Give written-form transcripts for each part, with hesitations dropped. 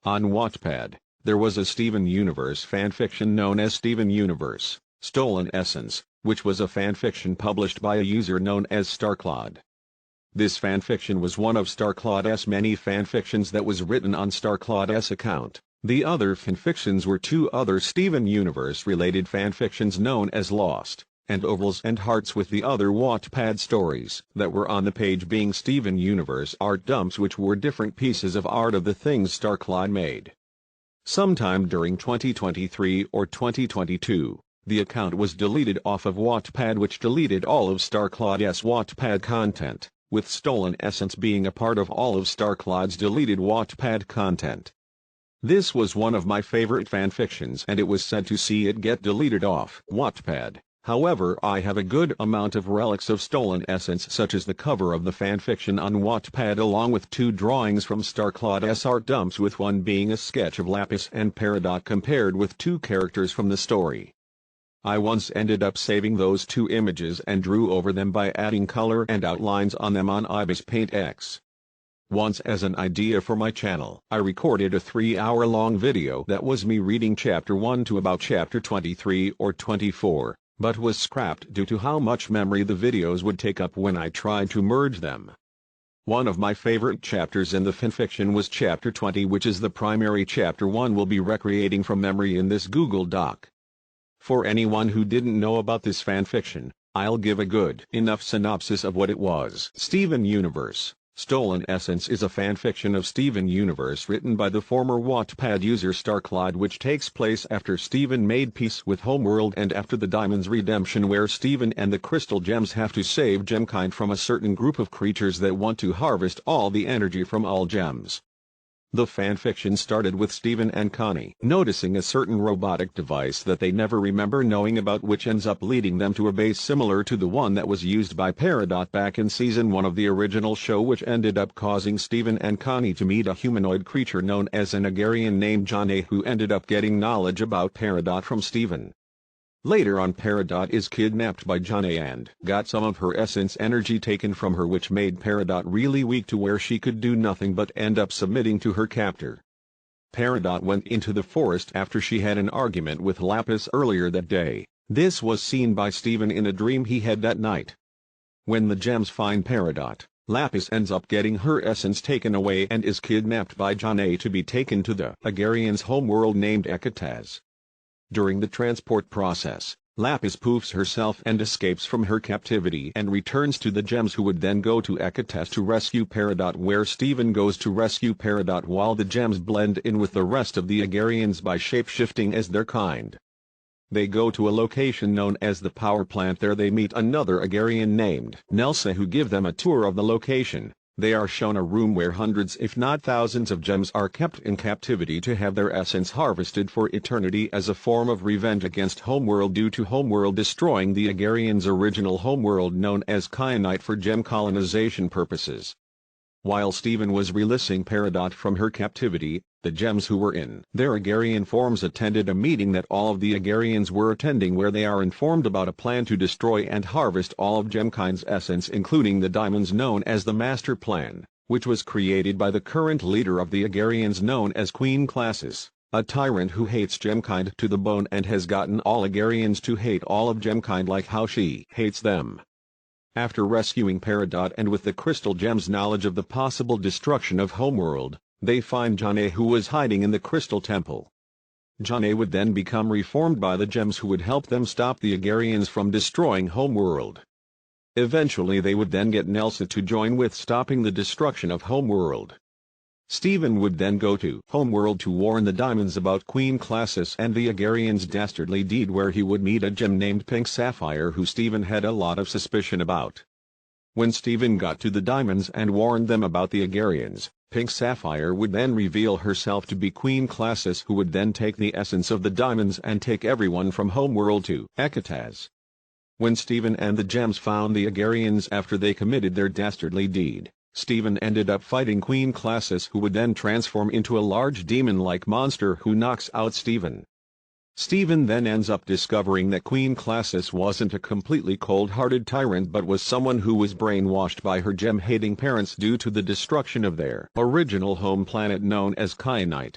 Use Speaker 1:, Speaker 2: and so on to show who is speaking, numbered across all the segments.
Speaker 1: On Wattpad, there was a Steven Universe fanfiction known as Steven Universe, Stolen Essence, which was a fanfiction published by a user known as StarCloud. This fanfiction was one of StarCloud's many fanfictions that was written on StarCloud's account. The other fanfictions were two other Steven Universe-related fanfictions known as Lost and Ovals and Hearts, with the other Wattpad stories that were on the page being Steven Universe art dumps, which were different pieces of art of the things StarCloud made. Sometime during 2023 or 2022, the account was deleted off of Wattpad, which deleted all of StarCloud's Wattpad content, with Stolen Essence being a part of all of StarCloud's deleted Wattpad content. This was one of my favorite fanfictions, and it was sad to see it get deleted off Wattpad. However, I have a good amount of relics of Stolen Essence, such as the cover of the fanfiction on Wattpad along with two drawings from StarCloud's art dumps, with one being a sketch of Lapis and Peridot compared with two characters from the story. I once ended up saving those two images and drew over them by adding color and outlines on them on EAceS Paint X. Once, as an idea for my channel, I recorded a 3-hour-long video that was me reading chapter 1 to about chapter 23 or 24, but was scrapped due to how much memory the videos would take up when I tried to merge them. One of my favorite chapters in the fanfiction was chapter 20, which is the primary chapter 1 will be recreating from memory in this Google Doc. For anyone who didn't know about this fanfiction, I'll give a good enough synopsis of what it was. Steven Universe, Stolen Essence is a fanfiction of Steven Universe written by the former Wattpad user StarCloud, which takes place after Steven made peace with Homeworld and after the Diamond's redemption, where Steven and the Crystal Gems have to save Gemkind from a certain group of creatures that want to harvest all the energy from all gems. The fanfiction started with Steven and Connie noticing a certain robotic device that they never remember knowing about, which ends up leading them to a base similar to the one that was used by Peridot back in season 1 of the original show, which ended up causing Steven and Connie to meet a humanoid creature known as an Agarian named Janae, who ended up getting knowledge about Peridot from Steven. Later on, Peridot is kidnapped by Janae and got some of her essence energy taken from her, which made Peridot really weak to where she could do nothing but end up submitting to her captor. Peridot went into the forest after she had an argument with Lapis earlier that day. This was seen by Steven in a dream he had that night. When the gems find Peridot, Lapis ends up getting her essence taken away and is kidnapped by Janae to be taken to the Agarian's homeworld named EAceS. During the transport process, Lapis poofs herself and escapes from her captivity and returns to the gems, who would then go to EAceS to rescue Peridot, where Steven goes to rescue Peridot while the gems blend in with the rest of the Agarians by shape-shifting as their kind. They go to a location known as the power plant. There they meet another Agarian named Nelsa, who give them a tour of the location. They are shown a room where hundreds if not thousands of gems are kept in captivity to have their essence harvested for eternity as a form of revenge against Homeworld due to Homeworld destroying the Agarians' original homeworld known as Kyanite for gem colonization purposes. While Steven was releasing Peridot from her captivity, the gems who were in their Agarian forms attended a meeting that all of the Agarians were attending, where they are informed about a plan to destroy and harvest all of Gemkind's essence, including the diamonds, known as the Master Plan, which was created by the current leader of the Agarians known as Queen Classes, a tyrant who hates Gemkind to the bone and has gotten all Agarians to hate all of Gemkind like how she hates them. After rescuing Peridot and with the Crystal Gem's knowledge of the possible destruction of Homeworld, they find Janae, who was hiding in the Crystal Temple. Janae would then become reformed by the gems, who would help them stop the Agarians from destroying Homeworld. Eventually they would then get Nelsa to join with stopping the destruction of Homeworld. Steven would then go to Homeworld to warn the Diamonds about Queen Classes and the Agarians' dastardly deed, where he would meet a gem named Pink Sapphire, who Steven had a lot of suspicion about. When Steven got to the Diamonds and warned them about the Agarians, Pink Sapphire would then reveal herself to be Queen Classes, who would then take the essence of the Diamonds and take everyone from Homeworld to EAceS. When Steven and the gems found the Agarians after they committed their dastardly deed, Steven ended up fighting Queen Classes, who would then transform into a large demon-like monster who knocks out Steven. Steven then ends up discovering that Queen Classes wasn't a completely cold-hearted tyrant, but was someone who was brainwashed by her gem-hating parents due to the destruction of their original home planet known as Kyanite.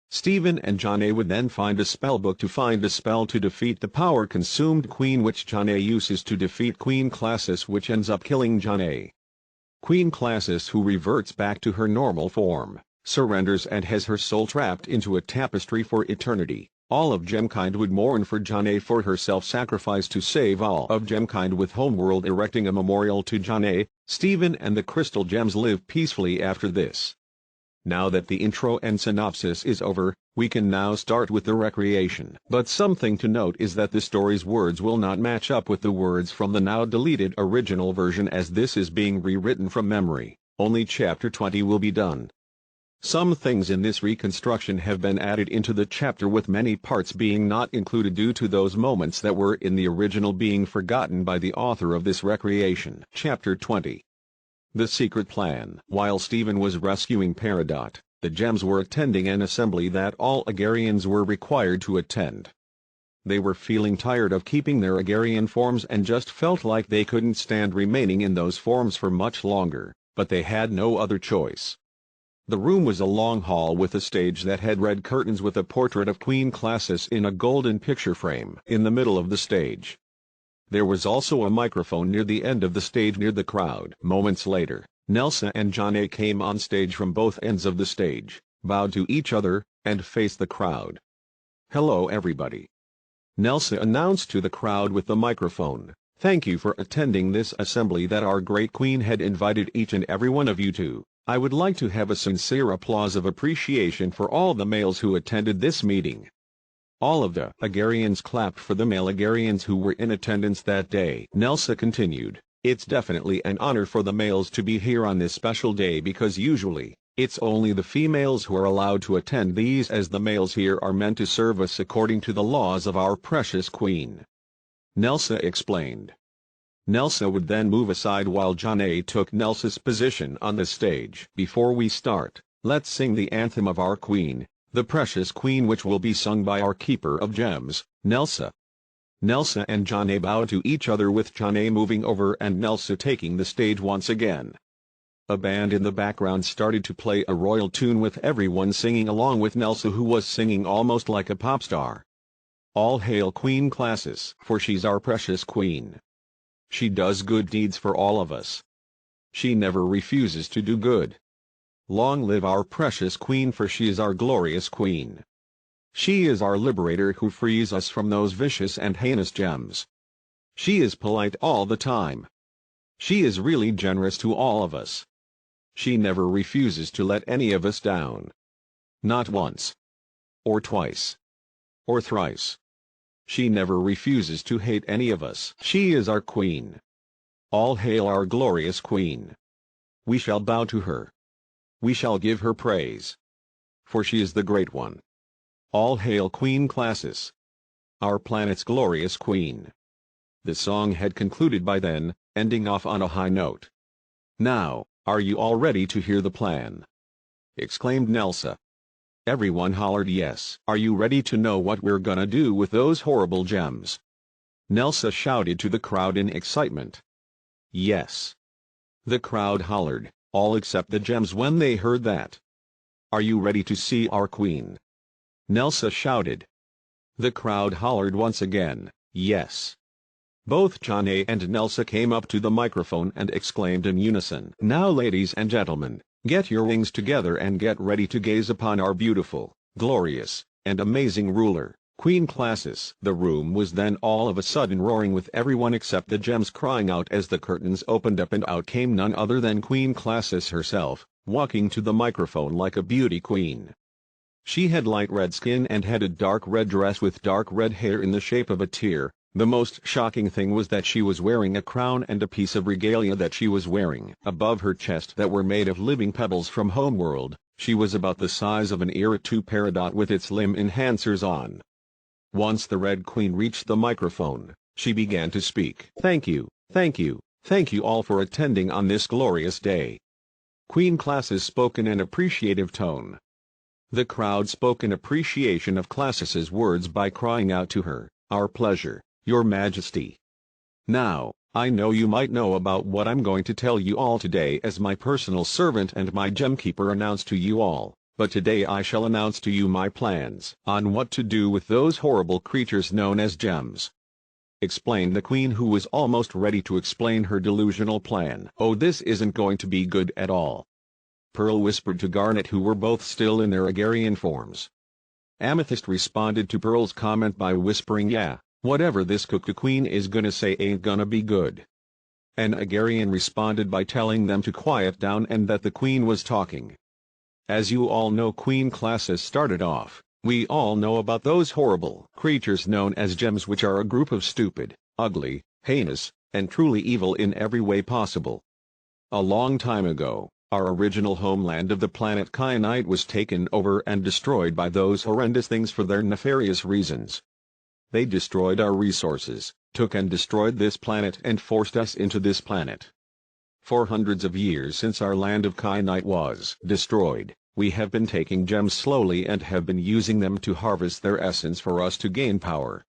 Speaker 1: Stephen and Janae would then find a spellbook to find a spell to defeat the power-consumed queen, which Janae uses to defeat Queen Classis, which ends up killing Janae. Queen Classis, who reverts back to her normal form, surrenders and has her soul trapped into a tapestry for eternity. All of Gemkind would mourn for Janae for her self-sacrifice to save all of Gemkind, with Homeworld erecting a memorial to Janae. Stephen and the Crystal Gems live peacefully after this. Now that the intro and synopsis is over, we can now start with the recreation. But something to note is that the story's words will not match up with the words from the now deleted original version, as this is being rewritten from memory. Only chapter 20 will be done. Some things in this reconstruction have been added into the chapter, with many parts being not included due to those moments that were in the original being forgotten by the author of this recreation. Chapter 20. The Secret Plan. While Stephen was rescuing Peridot, the gems were attending an assembly that all Agarians were required to attend. They were feeling tired of keeping their Agarian forms and just felt like they couldn't stand remaining in those forms for much longer, but they had no other choice. The room was a long hall with a stage that had red curtains with a portrait of Queen Classis in a golden picture frame in the middle of the stage. There was also a microphone near the end of the stage near the crowd. Moments later, Nelsa and Janae came on stage from both ends of the stage, bowed to each other, and faced the crowd. "Hello everybody," Nelsa announced to the crowd with the microphone. "Thank you for attending this assembly that our great queen had invited each and every one of you to. I would like to have a sincere applause of appreciation for all the males who attended this meeting." All of the Agarians clapped for the male Agarians who were in attendance that day. Nelsa continued, "It's definitely an honor for the males to be here on this special day, because usually, it's only the females who are allowed to attend these, as the males here are meant to serve us according to the laws of our precious queen," Nelsa explained. Nelsa would then move aside while Janae took Nelsa's position on the stage. "Before we start, let's sing the anthem of our queen, the precious queen, which will be sung by our keeper of gems, Nelsa." Nelsa and Janae bowed to each other, with Janae moving over and Nelsa taking the stage once again. A band in the background started to play a royal tune, with everyone singing along with Nelsa, who was singing almost like a pop star. "All hail Queen Classis, for she's our precious queen. She does good deeds for all of us. She never refuses to do good. Long live our precious queen, for she is our glorious queen. She is our liberator who frees us from those vicious and heinous gems. She is polite all the time. She is really generous to all of us. She never refuses to let any of us down. Not once, or twice, or thrice. She never refuses to hate any of us. She is our queen. All hail our glorious queen. We shall bow to her. We shall give her praise, for she is the great one. All hail Queen Classis, our planet's glorious queen." The song had concluded by then, ending off on a high note. "Now, are you all ready to hear the plan?" exclaimed Nelsa. Everyone hollered yes. "Are you ready to know what we're gonna do with those horrible gems?" Nelsa shouted to the crowd in excitement. "Yes." The crowd hollered, all except the gems, when they heard that. "Are you ready to see our queen?" Nelsa shouted. The crowd hollered once again, yes. Both Janae and Nelsa came up to the microphone and exclaimed in unison, "Now ladies and gentlemen, get your wings together and get ready to gaze upon our beautiful, glorious, and amazing ruler, Queen Classis." The room was then all of a sudden roaring, with everyone except the gems crying out as the curtains opened up, and out came none other than Queen Classis herself, walking to the microphone like a beauty queen. She had light red skin and had a dark red dress with dark red hair in the shape of a tear. The most shocking thing was that she was wearing a crown and a piece of regalia that she was wearing above her chest that were made of living pebbles from Homeworld. She was about the size of an ear to Peridot with its limb enhancers on. Once the Red Queen reached the microphone, she began to speak. Thank you all for attending on this glorious day." Queen Classis spoke in an appreciative tone. The crowd spoke in appreciation of Classis's words by crying out to her, "Our pleasure, Your Majesty." Now, I know you might know about what I'm going to tell you all today, as my personal servant and my gemkeeper announced to you all. but today I shall announce to you my plans on what to do with those horrible creatures known as gems," explained the queen, who was almost ready to explain her delusional plan. "Oh, this isn't going to be good at all," Pearl whispered to Garnet, who were both still in their Agarian forms. Amethyst responded to Pearl's comment by whispering, "Yeah, whatever this cuckoo queen is gonna say ain't gonna be good." And Agarian responded by telling them to quiet down and that the queen was talking. As you all know, Queen Classes started off, we all know about those horrible creatures known as gems, which are a group of stupid, ugly, heinous, and truly evil in every way possible. A long time ago, our original homeland of the planet Kyanite was taken over and destroyed by those horrendous things for their nefarious reasons. They destroyed our resources, took and destroyed this planet and forced us into this planet. For hundreds of years since our land of Kyanite was destroyed, we have been taking gems slowly and have been using them to harvest their essence for us to gain power."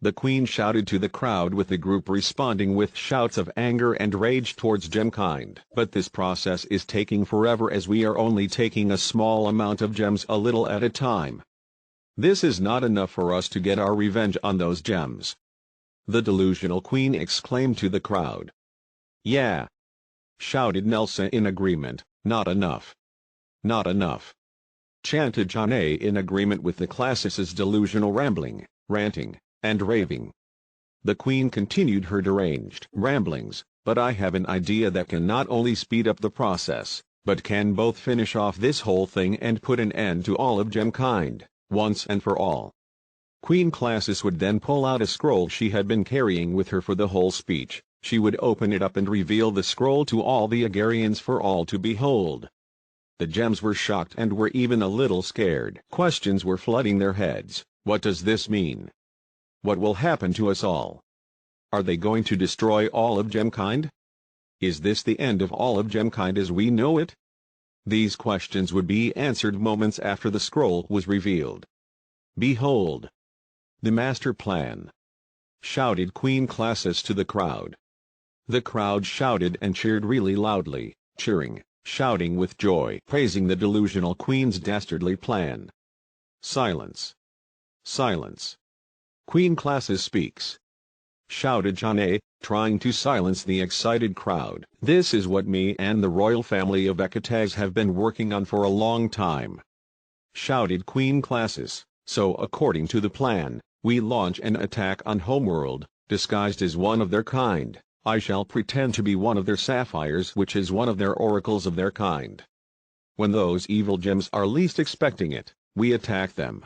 Speaker 1: The queen shouted to the crowd, with the group responding with shouts of anger and rage towards gemkind. "But this process is taking forever, as we are only taking a small amount of gems a little at a time. This is not enough for us to get our revenge on those gems," the delusional queen exclaimed to the crowd. "Yeah," shouted Nelsa in agreement. "Not enough. Not enough," chanted Janae in agreement with the class's delusional rambling, ranting, and raving. The queen continued her deranged ramblings, "But I have an idea that can not only speed up the process, but can both finish off this whole thing and put an end to all of gemkind, once and for all." Queen Classes would then pull out a scroll she had been carrying with her for the whole speech. She would open it up and reveal the scroll to all the Agarians for all to behold. The gems were shocked and were even a little scared. Questions were flooding their heads. What does this mean? What will happen to us all? Are they going to destroy all of gemkind? Is this the end of all of gemkind as we know it? These questions would be answered moments after the scroll was revealed. "Behold the master plan," shouted Queen Classes to the crowd. The crowd shouted and cheered really loudly, cheering, shouting with joy, praising the delusional queen's dastardly plan. "Silence! Silence! Queen Classes speaks," shouted Janae, trying to silence the excited crowd. "This is what me and the royal family of Ekataz have been working on for a long time," shouted Queen Classes. "So according to the plan, we launch an attack on Homeworld, disguised as one of their kind. I shall pretend to be one of their sapphires, which is one of their oracles of their kind. When those evil gems are least expecting it, we attack them,"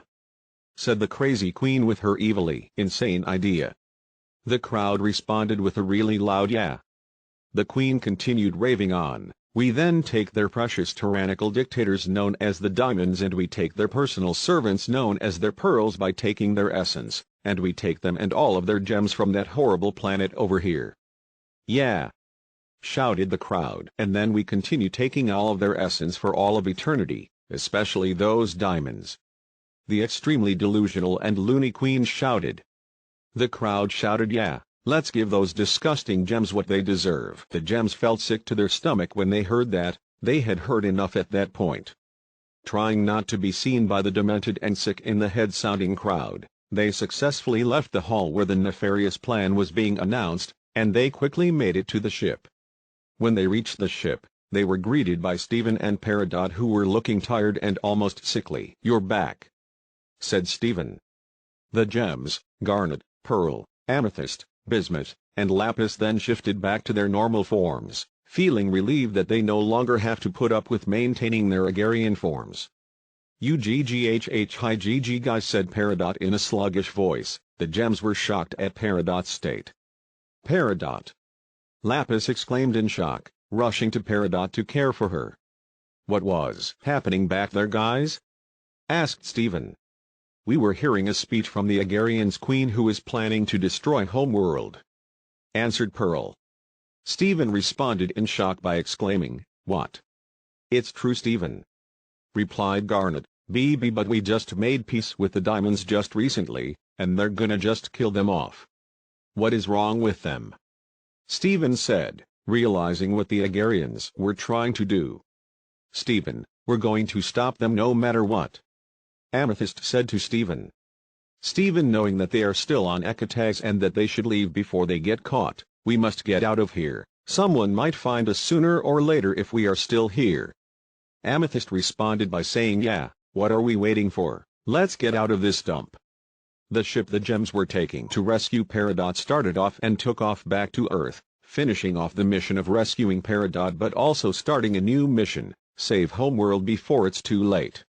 Speaker 1: said the crazy queen with her evilly insane idea. The crowd responded with a really loud "yeah." The queen continued raving on, "We then take their precious tyrannical dictators known as the diamonds, and we take their personal servants known as their pearls by taking their essence, and we take them and all of their gems from that horrible planet over here." "Yeah," shouted the crowd. "And then we continue taking all of their essence for all of eternity, especially those diamonds," the extremely delusional and loony queen shouted. The crowd shouted, "Yeah, let's give those disgusting gems what they deserve." The gems felt sick to their stomach when they heard that. They had heard enough at that point. Trying not to be seen by the demented and sick in the head sounding crowd, they successfully left the hall where the nefarious plan was being announced, and they quickly made it to the ship. When they reached the ship, they were greeted by Stephen and Peridot, who were looking tired and almost sickly. "You're back," said Stephen. The gems, Garnet, Pearl, Amethyst, Bismuth, and Lapis then shifted back to their normal forms, feeling relieved that they no longer have to put up with maintaining their Agarian forms. "UGGHH guys," said Peridot in a sluggish voice. The gems were shocked at Peridot's state. "Peridot!" Lapis exclaimed in shock, rushing to Peridot to care for her. "What was happening back there, guys?" asked Stephen. "We were hearing a speech from the Agarian's queen, who is planning to destroy Homeworld," answered Pearl. Stephen responded in shock by exclaiming, "What?" "It's true, Stephen," replied Garnet, "BB, but we just made peace with the diamonds just recently, and they're gonna just kill them off." "What is wrong with them?" Stephen said, realizing what the Agarians were trying to do. "Stephen, We're going to stop them no matter what," Amethyst said to Steven. Steven, knowing that they are still on Ecotag and that they should leave before they get caught, "We must get out of here. Someone might find us sooner or later if we are still here." Amethyst responded by saying, "Yeah, what are we waiting for? Let's get out of this dump." The ship the gems were taking to rescue Peridot started off and took off back to Earth, finishing off the mission of rescuing Peridot but also starting a new mission, save Homeworld before it's too late.